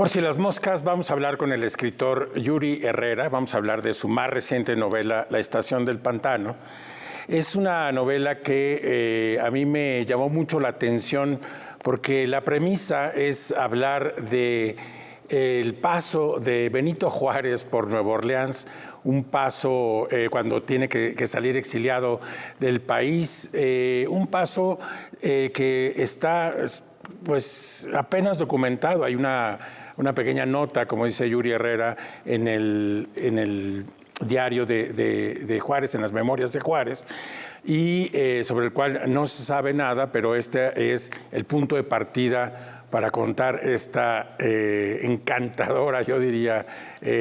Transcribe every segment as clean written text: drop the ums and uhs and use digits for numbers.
Por si las moscas, vamos a hablar con el escritor Yuri Herrera, vamos a hablar de su más reciente novela, La estación del pantano. Es una novela que a mí me llamó mucho la atención porque la premisa es hablar de el paso de Benito Juárez por Nueva Orleans, un paso cuando tiene que salir exiliado del país, un paso que está pues apenas documentado. Hay una pequeña nota, como dice Yuri Herrera, en el diario de Juárez, en las memorias de Juárez, y sobre el cual no se sabe nada, pero este es el punto de partida para contar esta encantadora, yo diría,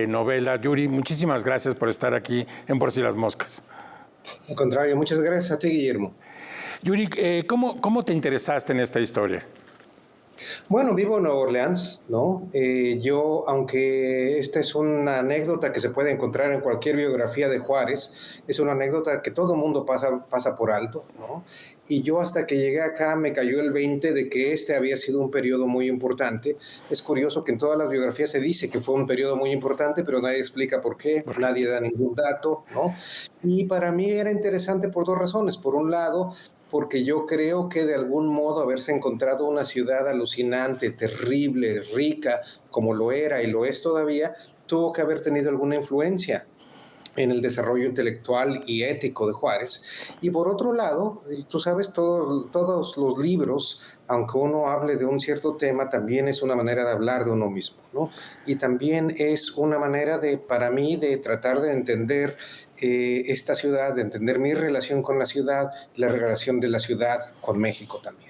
novela. Yuri, muchísimas gracias por estar aquí en Por si las moscas. Al contrario, muchas gracias a ti, Guillermo. Yuri, ¿cómo te interesaste en esta historia? Bueno, vivo en Nueva Orleans, ¿no? Yo, aunque esta es una anécdota que se puede encontrar en cualquier biografía de Juárez, es una anécdota que todo mundo pasa por alto, ¿no? Y yo hasta que llegué acá me cayó el 20 de que este había sido un periodo muy importante. Es curioso que en todas las biografías se dice que fue un periodo muy importante, pero nadie explica por qué, nadie da ningún dato, ¿no? Y para mí era interesante por dos razones. Por un lado, porque yo creo que de algún modo haberse encontrado una ciudad alucinante, terrible, rica, como lo era y lo es todavía, tuvo que haber tenido alguna influencia en el desarrollo intelectual y ético de Juárez. Y por otro lado, tú sabes, todos los libros, aunque uno hable de un cierto tema, también es una manera de hablar de uno mismo, ¿no? Y también es una manera para mí, de tratar de entender esta ciudad, de entender mi relación con la ciudad, la relación de la ciudad con México también.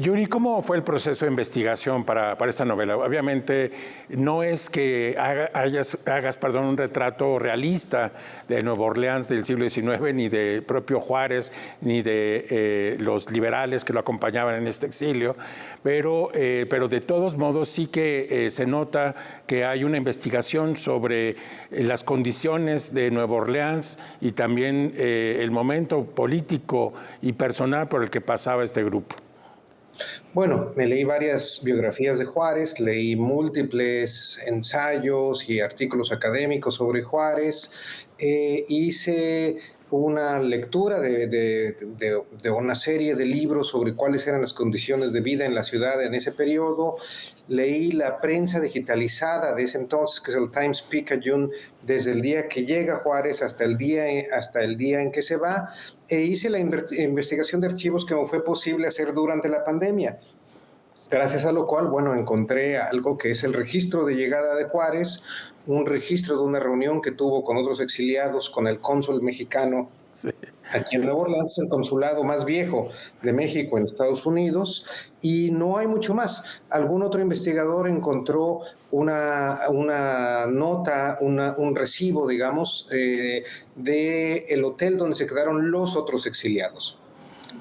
Yuri, ¿cómo fue el proceso de investigación para esta novela? Obviamente no es que hagas un retrato realista de Nueva Orleans del siglo XIX, ni de propio Juárez, ni de los liberales que lo acompañaban en este exilio, pero de todos modos sí que se nota que hay una investigación sobre las condiciones de Nueva Orleans y también el momento político y personal por el que pasaba este grupo. Bueno, me leí varias biografías de Juárez, leí múltiples ensayos y artículos académicos sobre Juárez, hice una lectura de una serie de libros sobre cuáles eran las condiciones de vida en la ciudad en ese periodo, leí la prensa digitalizada de ese entonces, que es el Times-Picayune, desde el día que llega Juárez hasta el día en que se va, e hice la investigación de archivos que me fue posible hacer durante la pandemia. Gracias a lo cual, bueno, encontré algo que es el registro de llegada de Juárez, un registro de una reunión que tuvo con otros exiliados, con el cónsul mexicano aquí en Nueva Orleans, el consulado más viejo de México en Estados Unidos, y no hay mucho más. Algún otro investigador encontró una nota, un recibo, digamos, del hotel donde se quedaron los otros exiliados,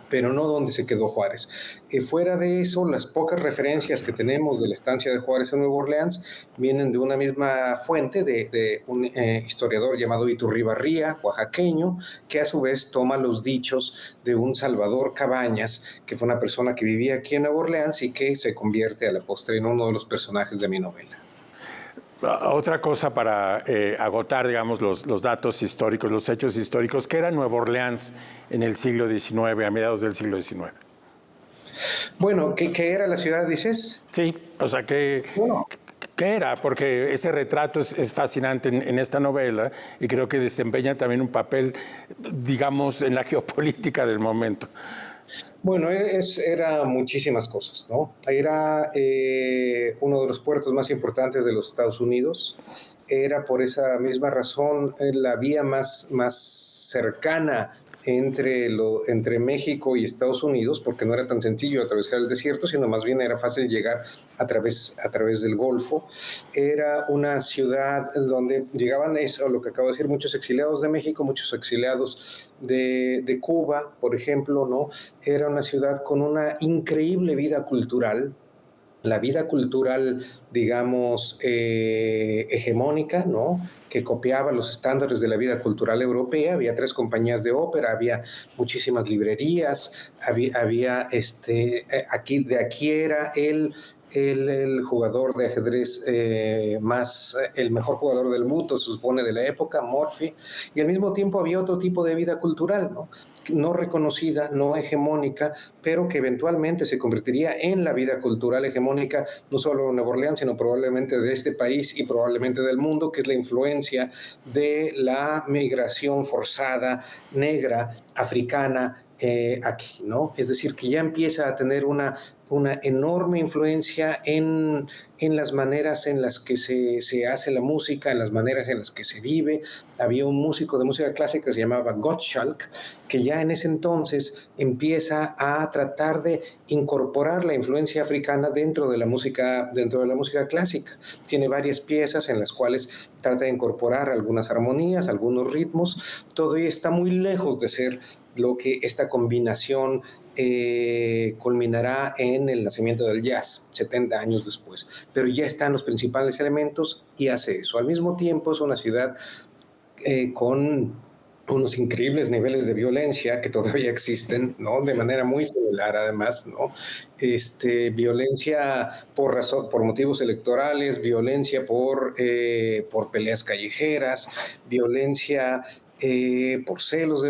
pero no donde se quedó Juárez. Fuera de eso, las pocas referencias que tenemos de la estancia de Juárez en Nueva Orleans vienen de una misma fuente, de un historiador llamado Iturribarría, oaxaqueño, que a su vez toma los dichos de un Salvador Cabañas, que fue una persona que vivía aquí en Nueva Orleans y que se convierte a la postre en uno de los personajes de mi novela. Otra cosa para agotar, digamos, los datos históricos, los hechos históricos. ¿Qué era Nueva Orleans en el siglo XIX, a mediados del siglo XIX? Bueno, ¿qué era la ciudad, dices? Sí, o sea, ¿qué era? Porque ese retrato es fascinante en esta novela y creo que desempeña también un papel, digamos, en la geopolítica del momento. Bueno, era muchísimas cosas, ¿no? Era uno de los puertos más importantes de los Estados Unidos. Era por esa misma razón la vía más cercana entre México y Estados Unidos, porque no era tan sencillo atravesar el desierto, sino más bien era fácil llegar a través del Golfo. Era una ciudad donde llegaban, eso, lo que acabo de decir, muchos exiliados de México, muchos exiliados de Cuba, por ejemplo, ¿no? Era una ciudad con una increíble vida cultural. La vida cultural, digamos, hegemónica, ¿no? Que copiaba los estándares de la vida cultural europea. Había 3 compañías de ópera, había muchísimas librerías, aquí era el jugador de ajedrez el mejor jugador del mundo, se supone, de la época, Morphy, y al mismo tiempo había otro tipo de vida cultural, no reconocida, no hegemónica, pero que eventualmente se convertiría en la vida cultural hegemónica, no solo de Nueva Orleans, sino probablemente de este país y probablemente del mundo, que es la influencia de la migración forzada negra, africana, aquí, ¿no? Es decir, que ya empieza a tener una enorme influencia en las maneras en las que se hace la música, en las maneras en las que se vive. Había un músico de música clásica que se llamaba Gottschalk, que ya en ese entonces empieza a tratar de incorporar la influencia africana dentro de la música clásica. Tiene varias piezas en las cuales trata de incorporar algunas armonías, algunos ritmos. Todavía está muy lejos de ser lo que esta combinación culminará en el nacimiento del jazz, 70 años después. Pero ya están los principales elementos y hace eso. Al mismo tiempo es una ciudad con unos increíbles niveles de violencia que todavía existen, ¿no? De manera muy similar, además, ¿no? Violencia por motivos electorales, violencia por peleas callejeras, violencia por celos,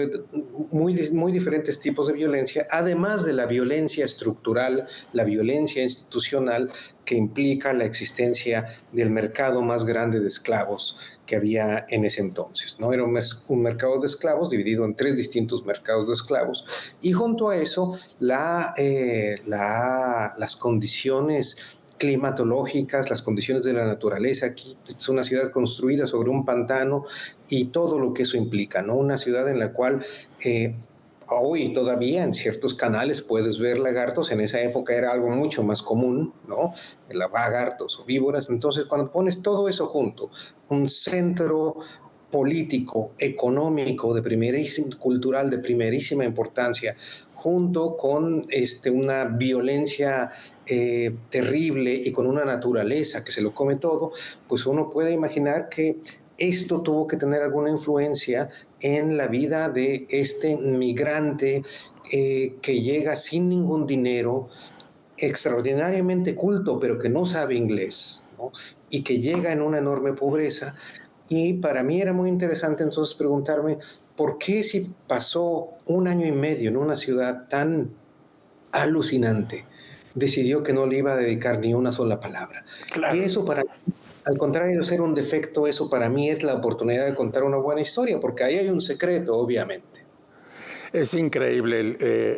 muy diferentes tipos de violencia, además de la violencia estructural, la violencia institucional que implica la existencia del mercado más grande de esclavos que había en ese entonces, ¿no? Era un mercado de esclavos dividido en 3 distintos mercados de esclavos, y junto a eso las condiciones climatológicas, las condiciones de la naturaleza. Aquí es una ciudad construida sobre un pantano y todo lo que eso implica, ¿no? Una ciudad en la cual hoy todavía en ciertos canales puedes ver lagartos. En esa época era algo mucho más común, ¿no? Lagartos o víboras. Entonces, cuando pones todo eso junto, un centro político, económico, cultural de primerísima importancia, junto con una violencia terrible y con una naturaleza que se lo come todo, pues uno puede imaginar que esto tuvo que tener alguna influencia en la vida de este migrante que llega sin ningún dinero, extraordinariamente culto, pero que no sabe inglés, ¿no? Y que llega en una enorme pobreza. Y para mí era muy interesante entonces preguntarme, ¿por qué si pasó 1 año y medio en una ciudad tan alucinante, decidió que no le iba a dedicar ni una sola palabra? Claro. Y eso para mí, al contrario de ser un defecto, eso para mí es la oportunidad de contar una buena historia, porque ahí hay un secreto, obviamente. Es increíble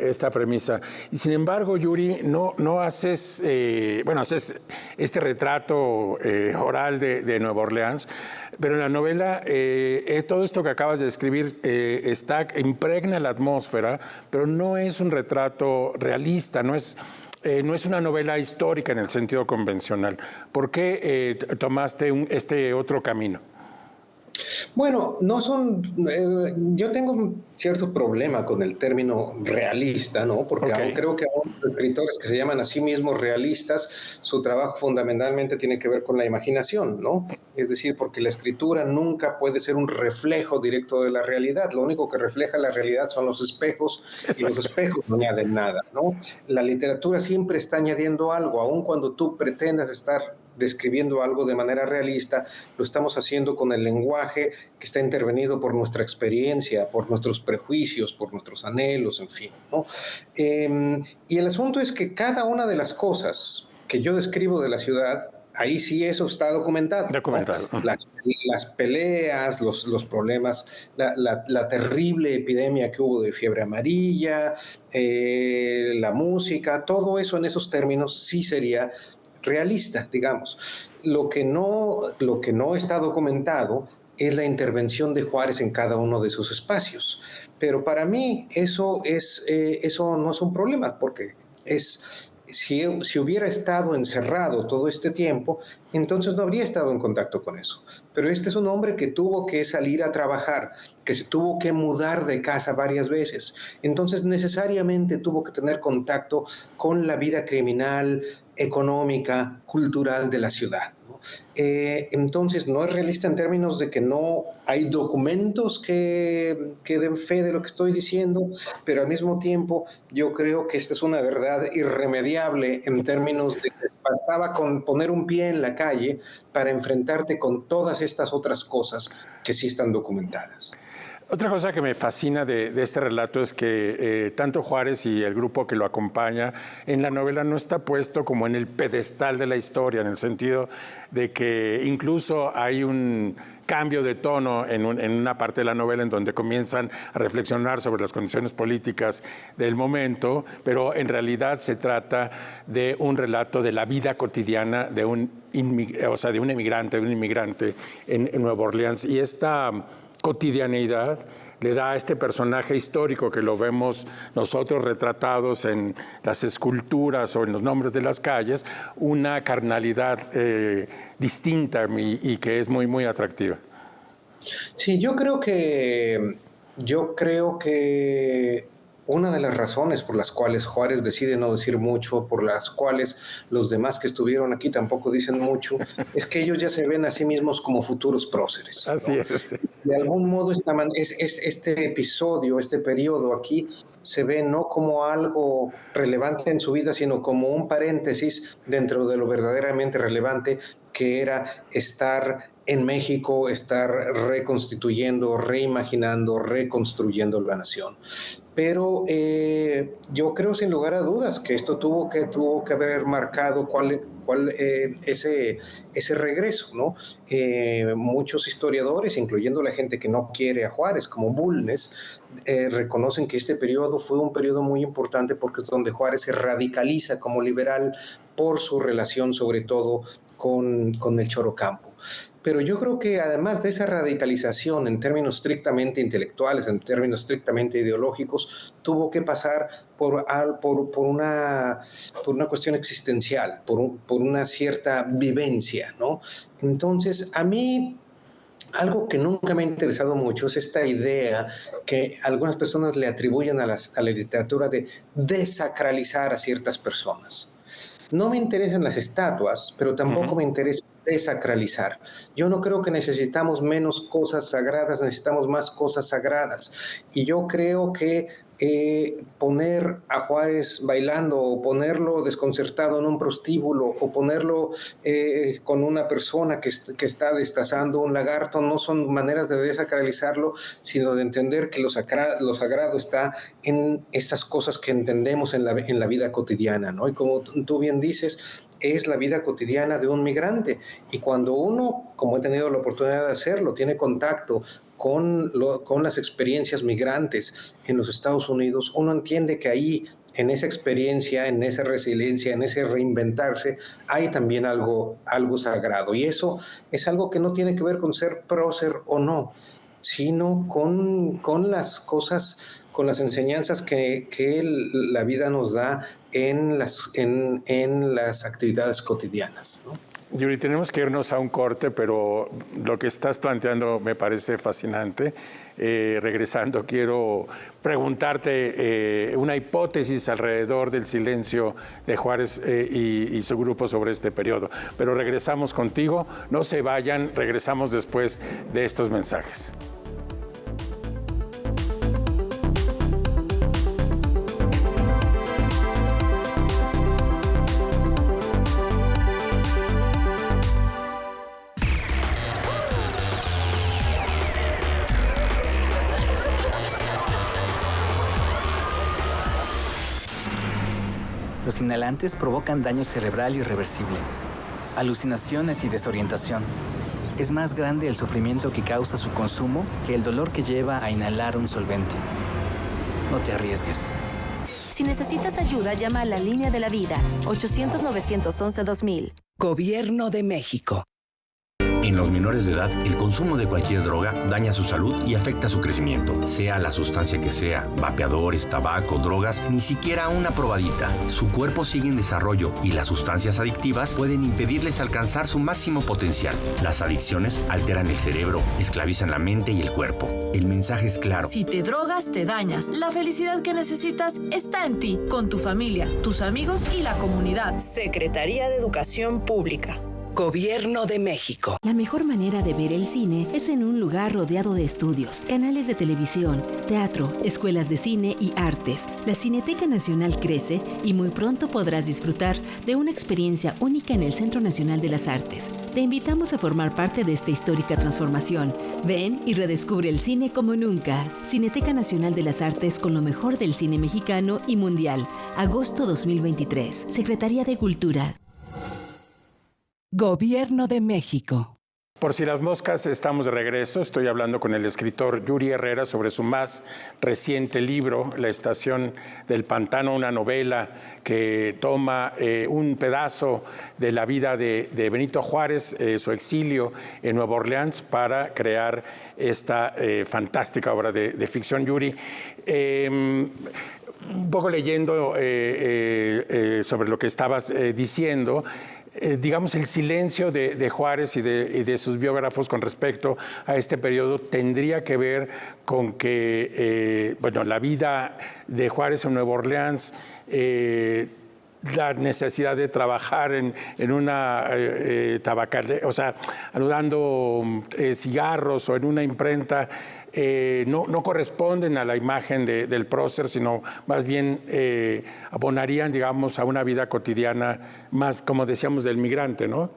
esta premisa. Y sin embargo, Yuri, no haces, haces este retrato oral de Nueva Orleans, pero en la novela todo esto que acabas de describir impregna la atmósfera, pero no es un retrato realista, no es una novela histórica en el sentido convencional. ¿Por qué tomaste este otro camino? Bueno, yo tengo un cierto problema con el término realista, ¿no? Porque creo que aún los escritores que se llaman a sí mismos realistas, su trabajo fundamentalmente tiene que ver con la imaginación, ¿no? Es decir, porque la escritura nunca puede ser un reflejo directo de la realidad. Lo único que refleja la realidad son los espejos, y los espejos no añaden nada, ¿no? La literatura siempre está añadiendo algo, aun cuando tú pretendas estar describiendo algo de manera realista, lo estamos haciendo con el lenguaje que está intervenido por nuestra experiencia, por nuestros prejuicios, por nuestros anhelos, en fin, ¿no? Y el asunto es que cada una de las cosas que yo describo de la ciudad, ahí sí eso está documentado. Documentado. ¿No? Las peleas, los problemas, la terrible epidemia que hubo de fiebre amarilla, la música, todo eso en esos términos sí sería realista, digamos. Lo que no está documentado es la intervención de Juárez en cada uno de sus espacios. Pero para mí eso no es un problema, porque si hubiera estado encerrado todo este tiempo, entonces no habría estado en contacto con eso. Pero este es un hombre que tuvo que salir a trabajar, que se tuvo que mudar de casa varias veces. Entonces necesariamente tuvo que tener contacto con la vida criminal, económica, cultural de la ciudad, ¿no? Entonces, no es realista en términos de que no hay documentos que den fe de lo que estoy diciendo, pero al mismo tiempo yo creo que esta es una verdad irremediable en términos de que bastaba con poner un pie en la calle para enfrentarte con todas estas otras cosas que sí están documentadas. Otra cosa que me fascina de este relato es que tanto Juárez y el grupo que lo acompaña en la novela no está puesto como en el pedestal de la historia, en el sentido de que incluso hay un cambio de tono en una parte de la novela en donde comienzan a reflexionar sobre las condiciones políticas del momento, pero en realidad se trata de un relato de la vida cotidiana de un inmigrante en Nueva Orleans. Y esta cotidianeidad le da a este personaje histórico que lo vemos nosotros retratados en las esculturas o en los nombres de las calles, una carnalidad distinta y que es muy, muy atractiva. Sí, yo creo que una de las razones por las cuales Juárez decide no decir mucho, por las cuales los demás que estuvieron aquí tampoco dicen mucho, es que ellos ya se ven a sí mismos como futuros próceres, ¿no? Así es. De algún modo este episodio, este periodo aquí, se ve no como algo relevante en su vida, sino como un paréntesis dentro de lo verdaderamente relevante, que era estar en México, estar reconstituyendo, reimaginando, reconstruyendo la nación. Pero yo creo sin lugar a dudas que esto tuvo que haber marcado ese regreso, ¿no? Muchos historiadores, incluyendo la gente que no quiere a Juárez, como Bulnes, reconocen que este periodo fue un periodo muy importante porque es donde Juárez se radicaliza como liberal por su relación sobre todo con el Chorocampo. Pero yo creo que además de esa radicalización en términos estrictamente intelectuales, en términos estrictamente ideológicos, tuvo que pasar por una cuestión existencial, por una cierta vivencia, ¿no? Entonces, a mí algo que nunca me ha interesado mucho es esta idea que algunas personas le atribuyen a la literatura de desacralizar a ciertas personas. No me interesan las estatuas, pero tampoco me interesa desacralizar. Yo no creo que necesitamos menos cosas sagradas, necesitamos más cosas sagradas. Y yo creo que poner a Juárez bailando o ponerlo desconcertado en un prostíbulo o ponerlo con una persona que está destazando un lagarto no son maneras de desacralizarlo, sino de entender que lo sagrado está en esas cosas que entendemos en la vida cotidiana, ¿no? Y como tú bien dices, es la vida cotidiana de un migrante. Y cuando uno, como he tenido la oportunidad de hacerlo, tiene contacto con las experiencias migrantes en los Estados Unidos, uno entiende que ahí, en esa experiencia, en esa resiliencia, en ese reinventarse, hay también algo sagrado. Y eso es algo que no tiene que ver con ser prócer o no, sino con las cosas, con las enseñanzas que la vida nos da en las actividades cotidianas, ¿no? Yuri, tenemos que irnos a un corte, pero lo que estás planteando me parece fascinante. Regresando, quiero preguntarte una hipótesis alrededor del silencio de Juárez y su grupo sobre este periodo. Pero regresamos contigo, no se vayan, regresamos después de estos mensajes. Los inhalantes provocan daño cerebral irreversible, alucinaciones y desorientación. Es más grande el sufrimiento que causa su consumo que el dolor que lleva a inhalar un solvente. No te arriesgues. Si necesitas ayuda, llama a la Línea de la Vida, 800-911-2000. Gobierno de México. En los menores de edad, el consumo de cualquier droga daña su salud y afecta su crecimiento. Sea la sustancia que sea, vapeadores, tabaco, drogas, ni siquiera una probadita. Su cuerpo sigue en desarrollo y las sustancias adictivas pueden impedirles alcanzar su máximo potencial. Las adicciones alteran el cerebro, esclavizan la mente y el cuerpo. El mensaje es claro. Si te drogas, te dañas. La felicidad que necesitas está en ti, con tu familia, tus amigos y la comunidad. Secretaría de Educación Pública. Gobierno de México. La mejor manera de ver el cine es en un lugar rodeado de estudios, canales de televisión, teatro, escuelas de cine y artes. La Cineteca Nacional crece y muy pronto podrás disfrutar de una experiencia única en el Centro Nacional de las Artes. Te invitamos a formar parte de esta histórica transformación. Ven y redescubre el cine como nunca. Cineteca Nacional de las Artes con lo mejor del cine mexicano y mundial. Agosto 2023. Secretaría de Cultura. Gobierno de México. Por si las moscas, estamos de regreso. Estoy hablando con el escritor Yuri Herrera sobre su más reciente libro, La Estación del Pantano, una novela que toma un pedazo de la vida de Benito Juárez, su exilio en Nueva Orleans, para crear esta fantástica obra de ficción. Yuri, un poco leyendo sobre lo que estabas diciendo, digamos, el silencio de Juárez y de sus biógrafos con respecto a este periodo tendría que ver con que, la vida de Juárez en Nueva Orleans, la necesidad de trabajar en una tabacalera, o sea, anudando cigarros o en una imprenta, no corresponden a la imagen del prócer, sino más bien abonarían, digamos, a una vida cotidiana más, como decíamos, del migrante, ¿no?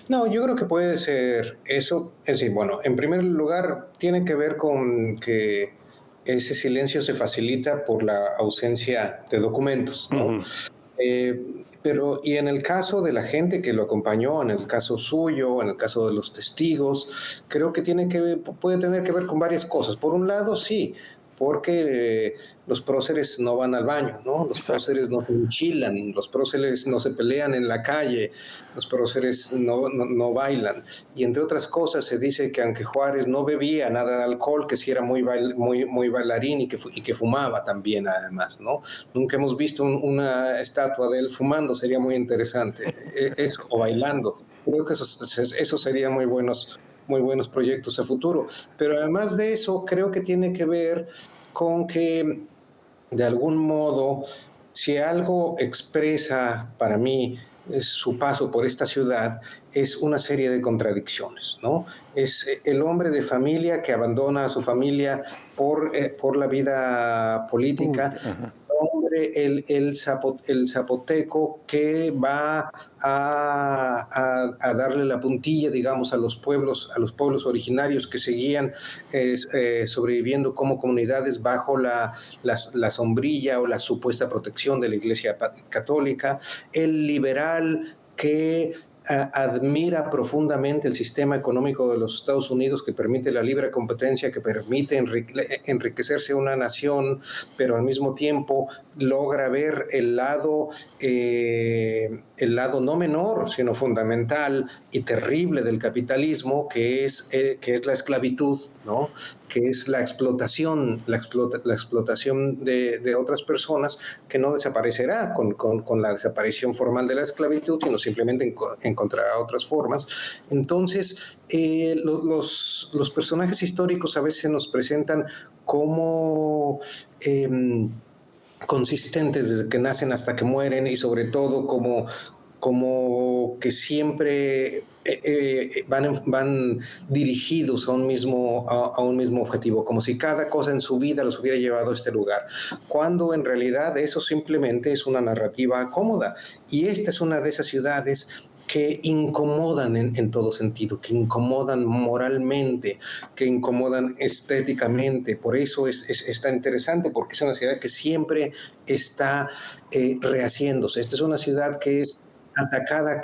No, yo creo que puede ser eso. Es decir, bueno, en primer lugar, tiene que ver con que ese silencio se facilita por la ausencia de documentos, ¿no? Uh-huh. Y en el caso de la gente que lo acompañó, en el caso suyo, en el caso de los testigos, creo que puede tener que ver con varias cosas. Por un lado, sí, porque los próceres no van al baño, ¿no? Los próceres no se enchilan, los próceres no se pelean en la calle, los próceres no bailan. Y entre otras cosas se dice que aunque Juárez no bebía nada de alcohol, que sí era muy bailarín y que fumaba también además, ¿no? Nunca hemos visto una estatua de él fumando, sería muy interesante, eso, o bailando. Creo que eso sería muy buenos proyectos a futuro. Pero además de eso, creo que tiene que ver con que, de algún modo, si algo expresa para mí su paso por esta ciudad, es una serie de contradicciones, ¿no? Es el hombre de familia que abandona a su familia por la vida política, el zapoteco que va a darle la puntilla, digamos, a los pueblos originarios que seguían sobreviviendo como comunidades bajo la sombrilla o la supuesta protección de la Iglesia Católica, el liberal que admira profundamente el sistema económico de los Estados Unidos que permite la libre competencia, que permite enriquecerse una nación, pero al mismo tiempo logra ver el lado no menor, sino fundamental y terrible del capitalismo, que es la esclavitud, ¿no? Que es la explotación de otras personas, que no desaparecerá con la desaparición formal de la esclavitud, sino simplemente encontrará otras formas. Entonces, los personajes históricos a veces nos presentan como consistentes desde que nacen hasta que mueren, y sobre todo como que siempre van dirigidos a un mismo objetivo, como si cada cosa en su vida los hubiera llevado a este lugar, cuando en realidad eso simplemente es una narrativa cómoda. Y esta es una de esas ciudades que incomodan en todo sentido, que incomodan moralmente, que incomodan estéticamente. Por eso es tan interesante, porque es una ciudad que siempre está rehaciéndose. Esta es una ciudad que es atacada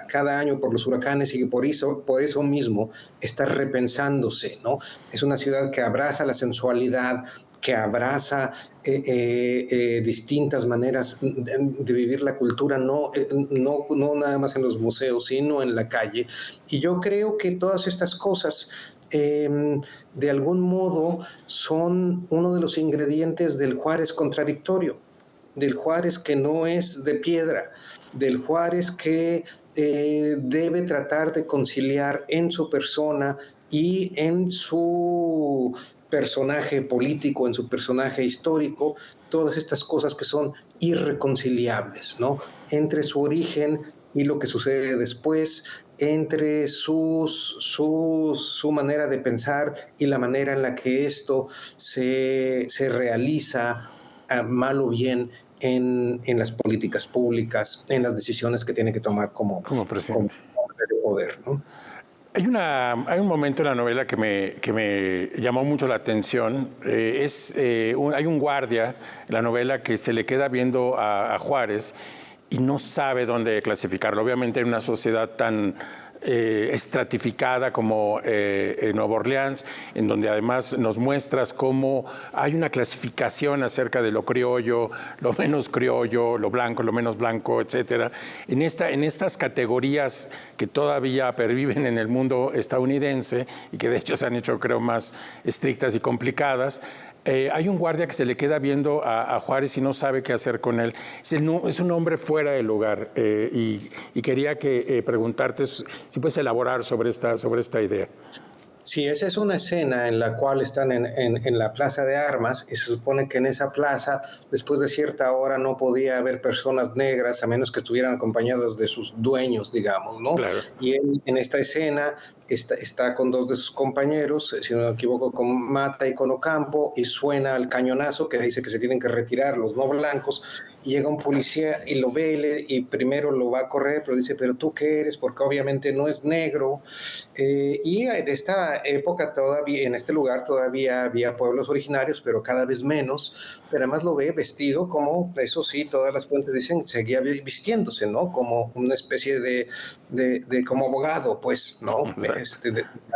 cada año por los huracanes y que por eso mismo está repensándose, ¿no? Es una ciudad que abraza la sensualidad, que abraza distintas maneras de vivir la cultura, no nada más en los museos, sino en la calle. Y yo creo que todas estas cosas, de algún modo, son uno de los ingredientes del Juárez contradictorio, del Juárez que no es de piedra, del Juárez que debe tratar de conciliar en su persona y en su personaje político, en su personaje histórico, todas estas cosas que son irreconciliables, ¿no? Entre su origen y lo que sucede después entre su manera de pensar y la manera en la que esto se realiza, mal o bien, en las políticas públicas, en las decisiones que tiene que tomar como presidente. hombre de poder, ¿no? Hay un momento en la novela que me llamó mucho la atención. Hay un guardia en la novela que se le queda viendo a Juárez y no sabe dónde clasificarlo. Obviamente en una sociedad tan estratificada como en Nueva Orleans, en donde además nos muestras cómo hay una clasificación acerca de lo criollo, lo menos criollo, lo blanco, lo menos blanco, etcétera. En estas categorías que todavía perviven en el mundo estadounidense y que de hecho se han hecho, creo, más estrictas y complicadas, hay un guardia que se le queda viendo a Juárez y no sabe qué hacer con él. Es un hombre fuera de lugar y quería preguntarte si puedes elaborar sobre esta idea. Sí, esa es una escena en la cual están en la plaza de armas y se supone que en esa plaza, después de cierta hora, no podía haber personas negras a menos que estuvieran acompañados de sus dueños, digamos, ¿no? Claro. Y él en esta escena está con dos de sus compañeros, si no me equivoco, con Mata y con Ocampo, y suena el cañonazo que dice que se tienen que retirar los no blancos, y llega un policía y lo ve y primero lo va a correr, pero dice, ¿pero tú qué eres? Porque obviamente no es negro. Y en esta época todavía, en este lugar todavía había pueblos originarios, pero cada vez menos, pero además lo ve vestido como, eso sí, todas las fuentes dicen, seguía vistiéndose, ¿no? Como una especie de como abogado, pues, ¿no?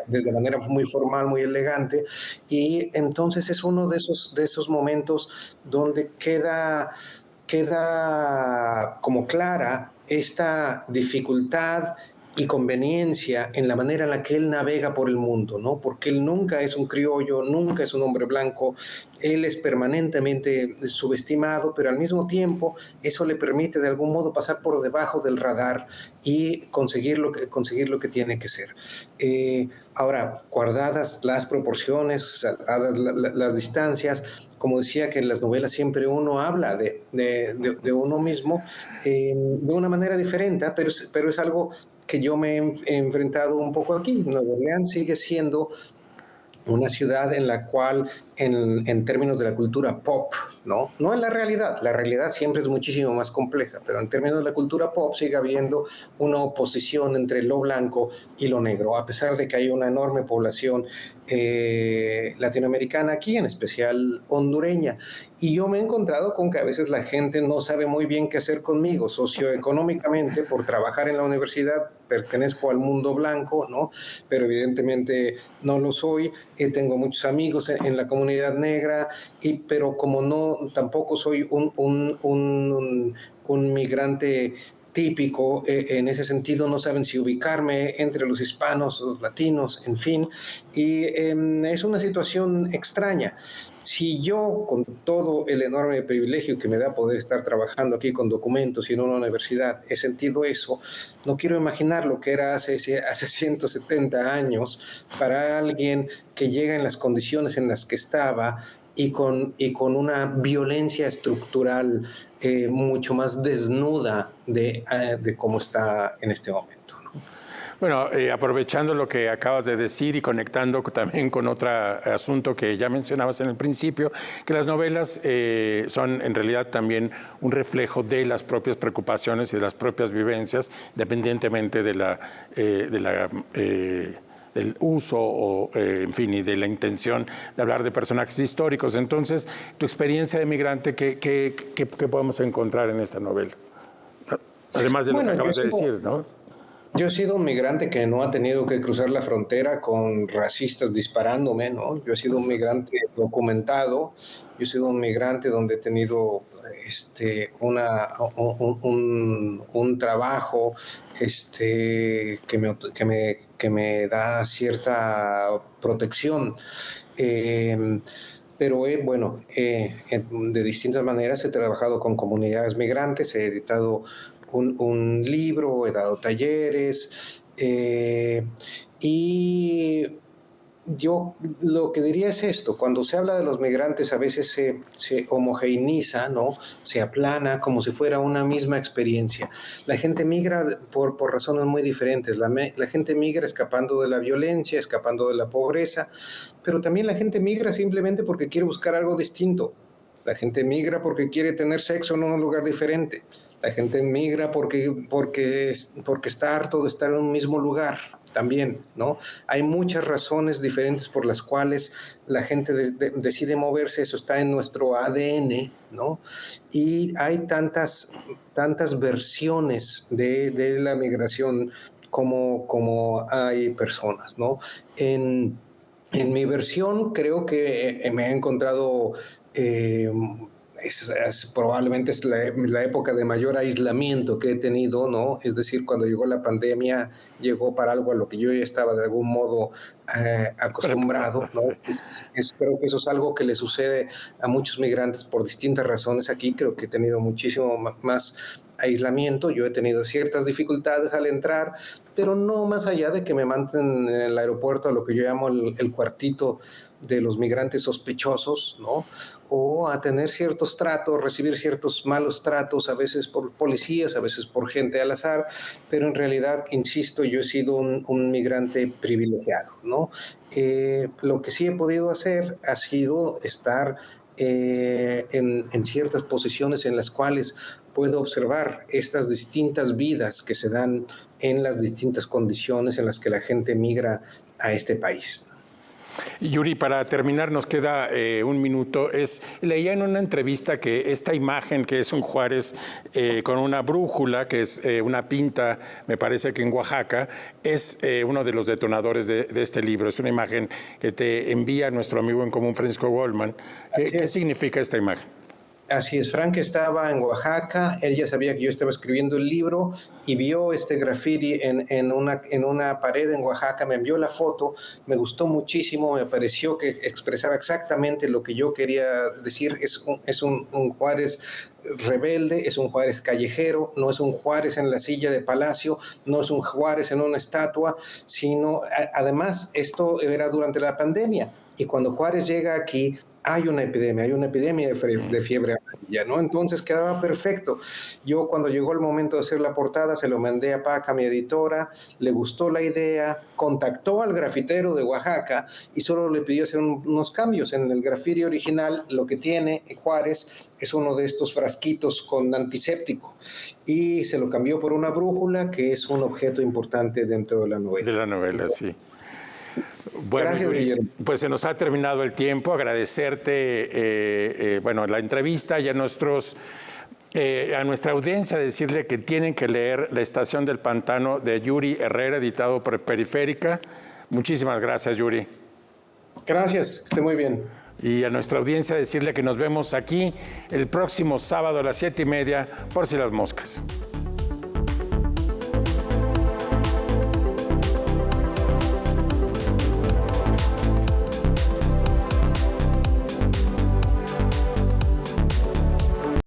De manera muy formal, muy elegante, y entonces es uno de esos momentos donde queda como clara esta dificultad y conveniencia en la manera en la que él navega por el mundo, ¿no? Porque él nunca es un criollo, nunca es un hombre blanco, él es permanentemente subestimado, pero al mismo tiempo eso le permite de algún modo pasar por debajo del radar y conseguir lo que tiene que ser. Ahora, guardadas las proporciones, las distancias, como decía que en las novelas siempre uno habla de uno mismo de una manera diferente, pero es algo que yo me he enfrentado un poco aquí. Nueva Orleans sigue siendo una ciudad en la cual, en términos de la cultura pop, ¿no? No en la realidad siempre es muchísimo más compleja, pero en términos de la cultura pop sigue habiendo una oposición entre lo blanco y lo negro, a pesar de que hay una enorme población latinoamericana aquí, en especial hondureña. Y yo me he encontrado con que a veces la gente no sabe muy bien qué hacer conmigo, socioeconómicamente, por trabajar en la universidad, pertenezco al mundo blanco, ¿no? Pero evidentemente no lo soy. Tengo muchos amigos en la comunidad negra, pero como no, tampoco soy un migrante típico, en ese sentido no saben si ubicarme entre los hispanos, los latinos, en fin, y es una situación extraña. Si yo, con todo el enorme privilegio que me da poder estar trabajando aquí con documentos y en una universidad, he sentido eso, no quiero imaginar lo que era hace 170 años para alguien que llega en las condiciones en las que estaba y con una violencia estructural mucho más desnuda de cómo está en este momento, ¿no? Bueno, aprovechando lo que acabas de decir y conectando también con otro asunto que ya mencionabas en el principio, que las novelas son en realidad también un reflejo de las propias preocupaciones y de las propias vivencias, independientemente del uso o, en fin, y de la intención de hablar de personajes históricos. Entonces, tu experiencia de migrante, ¿qué podemos encontrar en esta novela? Además de lo que acabas de decir, ¿no? Yo he sido un migrante que no ha tenido que cruzar la frontera con racistas disparándome, ¿no? Yo he sido un migrante documentado, yo he sido un migrante donde he tenido un trabajo que me da cierta protección. Pero de distintas maneras he trabajado con comunidades migrantes, he editado un libro, he dado talleres y yo lo que diría es esto: cuando se habla de los migrantes a veces se homogeneiza, ¿no? Se aplana como si fuera una misma experiencia. La gente migra por razones muy diferentes. La gente migra escapando de la violencia, escapando de la pobreza, pero también la gente migra simplemente porque quiere buscar algo distinto. La gente migra porque quiere tener sexo en un lugar diferente. La gente migra porque está harto de estar en un mismo lugar también, ¿no? Hay muchas razones diferentes por las cuales la gente decide moverse. Eso está en nuestro ADN, ¿no? Y hay tantas versiones de la migración como hay personas, ¿no? En mi versión creo que me he encontrado... probablemente es la época de mayor aislamiento que he tenido, ¿no? Es decir, cuando llegó la pandemia, llegó para algo a lo que yo ya estaba de algún modo acostumbrado, ¿no? Creo que eso es algo que le sucede a muchos migrantes por distintas razones. Aquí creo que he tenido muchísimo más aislamiento. Yo he tenido ciertas dificultades al entrar, pero no más allá de que me manden en el aeropuerto a lo que yo llamo el cuartito de los migrantes sospechosos, ¿no? O a tener ciertos tratos, recibir ciertos malos tratos, a veces por policías, a veces por gente al azar, pero en realidad, insisto, yo he sido un migrante privilegiado, ¿no? Lo que sí he podido hacer ha sido estar en ciertas posiciones en las cuales puedo observar estas distintas vidas que se dan en las distintas condiciones en las que la gente migra a este país. Yuri, para terminar, nos queda un minuto. Leía en una entrevista que esta imagen, que es un Juárez con una brújula, que es una pinta, me parece que en Oaxaca, es uno de los detonadores de este libro. Es una imagen que te envía nuestro amigo en común, Francisco Goldman. ¿Qué significa esta imagen? Así es, Frank estaba en Oaxaca, él ya sabía que yo estaba escribiendo el libro y vio este graffiti en una pared en Oaxaca, me envió la foto, me gustó muchísimo, me pareció que expresaba exactamente lo que yo quería decir. Es un Juárez rebelde, es un Juárez callejero, no es un Juárez en la silla de palacio, no es un Juárez en una estatua, sino además esto era durante la pandemia y cuando Juárez llega aquí, hay una epidemia de fiebre amarilla, ¿no? Entonces quedaba perfecto. Yo cuando llegó el momento de hacer la portada, se lo mandé a Paca, mi editora, le gustó la idea, contactó al grafitero de Oaxaca y solo le pidió hacer unos cambios. En el grafiti original, lo que tiene Juárez es uno de estos frasquitos con antiséptico y se lo cambió por una brújula, que es un objeto importante dentro de la novela. De la novela, sí. Bueno, gracias, Guillermo. Pues se nos ha terminado el tiempo. Agradecerte la entrevista y a nuestra audiencia decirle que tienen que leer La Estación del Pantano de Yuri Herrera, editado por Periférica. Muchísimas gracias, Yuri. Gracias, que esté muy bien. Y a nuestra audiencia decirle que nos vemos aquí el próximo sábado a las 7:30 por Si las Moscas.